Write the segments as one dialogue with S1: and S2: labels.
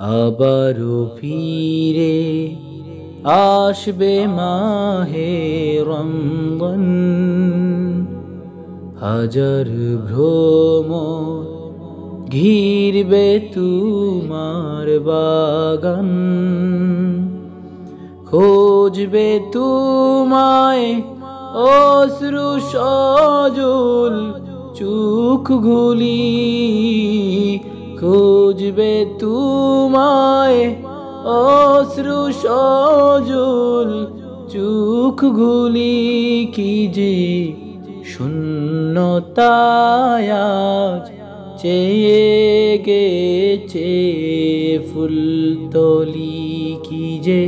S1: আবারও ফিরে আসবে মাহে রমজান, হাজার ভ্রমর ঘিরবে তোমার বাগান। খুঁজবে তোমায় অশ্রু সজল চোখগুলি, খুঁজবে তোমায় অশ্রু সজল চোখগুলি। কি যে শূন্যতায় আজ চেয়ে গেছে ফুলতলি, কি যে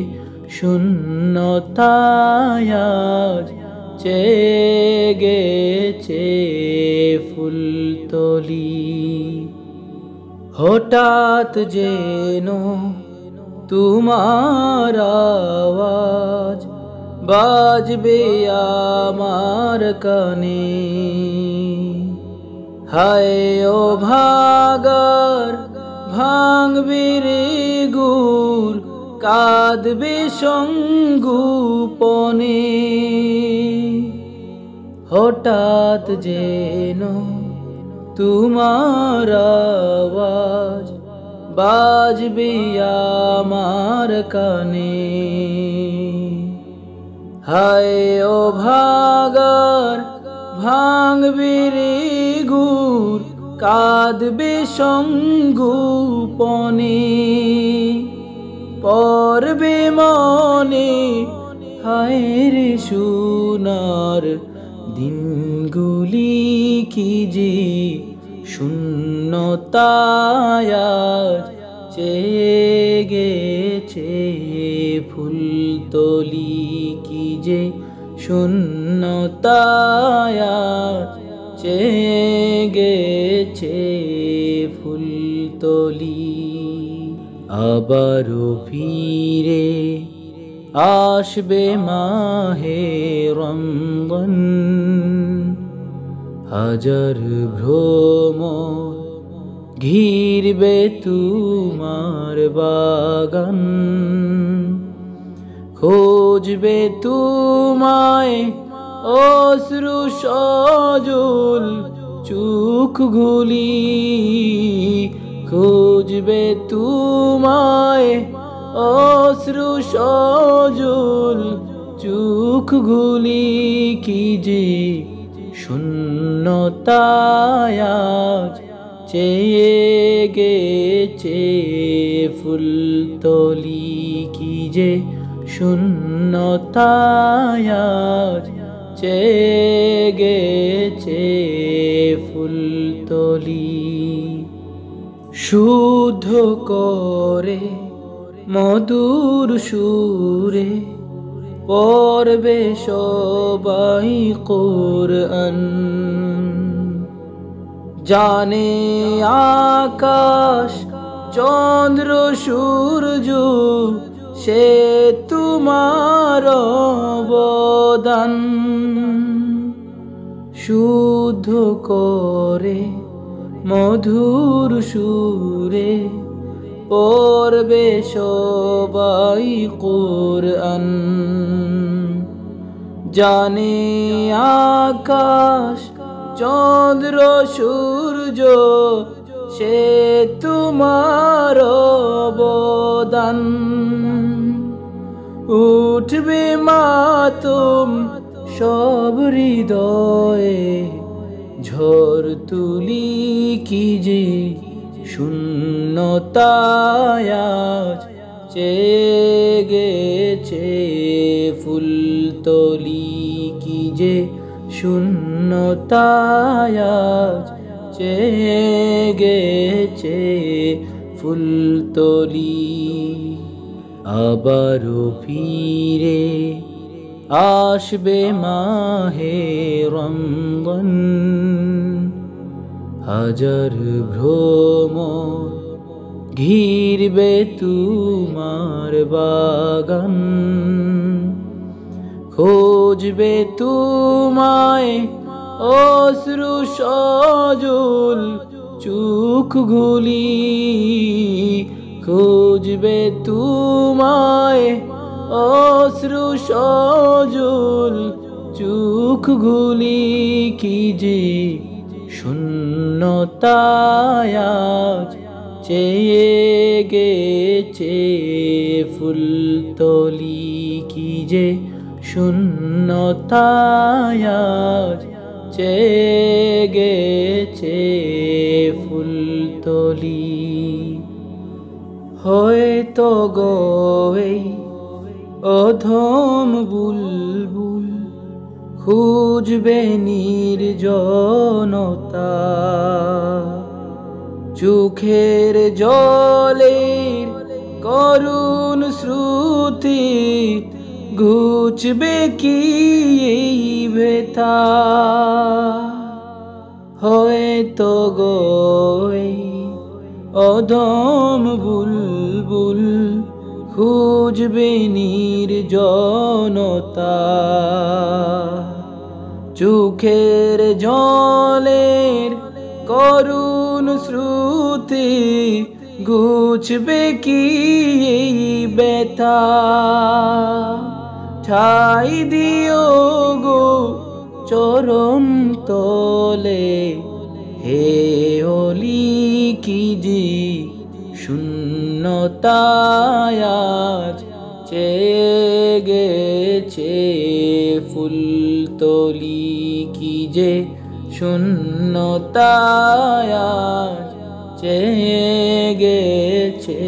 S1: শূন্যতায় আজ চেয়ে গেছে ফুলতলি। হঠাৎ যেন তোমার আওয়াজ বাজবে আমার কানে, হায় ও ভাগার ভাঙবে রে গুর, কাঁদবে সঙ্গোপনে। হঠাৎ যেন তোমার আওয়াজ বাজবে আমার কানে, হায় ও ভাগার ভাঙবে রে গুর, কাঁদবে সঙ্গোপনে। পড়বে মনে হায় রে সোনার দিনগুলি, কি যে শূন্যতায় আজ চেয়ে গেছে ফুলতলি, কি যে শূন্যতায় আজ চেয়ে গেছে ফুলতলি। আবারও ফিরে আসবে মাহে রমজান, হাজার ভ্রমর ঘিরবে তোমার বাগান। খুঁজবে তোমায় অশ্রু সজল চোখগুলি, খুঁজবে তোমায় অশ্রু সজল চোখগুলি, কি যে শূন্যতায় আজ চেয়ে গেছে ফুলতলি, কি যে শূন্যতায় আজ চেয়ে গেছে ফুলতলি। শুদ্ধ করে মধুর সুরে পড়বে সবাই কোরআন, জানে আকাশ চন্দ্র সূর্য সে তোমার অবদান। শুদ্ধ করে মধুর সুরে পড়বে সবাই কোরআন, জানে আকাশ চন্দ্র সূর্য সে তোমার অবদান। উঠবে মাতম সব হৃদয়ে ঝড় তুলি, কি যে শূন্যতায় আজ চেয়ে গেছে ফুলতলি, কি যে শূন্যতায় আজ চেয়ে গেছে ফুলতলি। আবারও ফিরে আসবে মাহে রমজান, হাজার ভ্রমর ঘিরবে তোমার বাগান। খুঁজবে তোমায় অশ্রু সজল চোখগুলি, খুঁজবে তোমায় অশ্রু সজল চোখগুলি কি যে শূন্যতায় আজ চেয়ে গেছে ফুলতলি কি যে শূন্যতায় আজ চেয়ে গেছে ফুলতলি হয়তো গো এই অধম বুলবুল খুঁজবে নির্জনতা চোখের জলের করুণ শ্রুতি ঘুচবে কি এই ব্যথা হয়তো গো এই অধম বুলবুল খুঁজবে নির্জনতা চোখের জলের করুণ শ্রুতি ঘুচবে কি এই ব্যথা ঠাই দিও গো চরণ তলে হে অলি কি যে শূন্যতায় আজ চেয়ে গেছে ফুলতলি কি যে শূন্যতায় আজ চেয়ে গেছে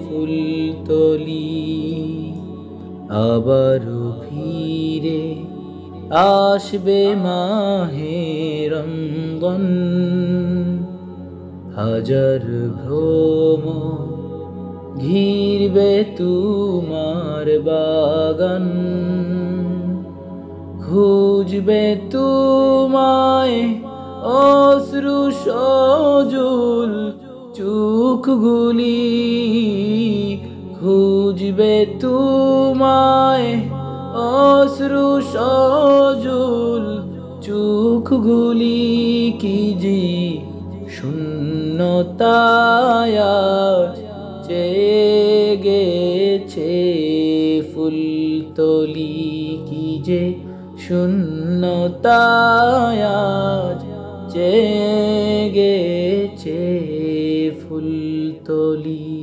S1: ফুলতলি আবার ফিরে আসবে মাহে রমজান হাজার ভ্রম ঘিরবে তোমার বাগান খুঁজবে তোমায় অশ্রু সজল চোখগুলি খুঁজবে তোমায় অশ্রু সজল চোখগুলি কি যে শূন্যতায় আজ চেয়ে গেছে ফুলতলি কি যে শূন্যতায় আজ চেয়ে গেছে ফুলতলি।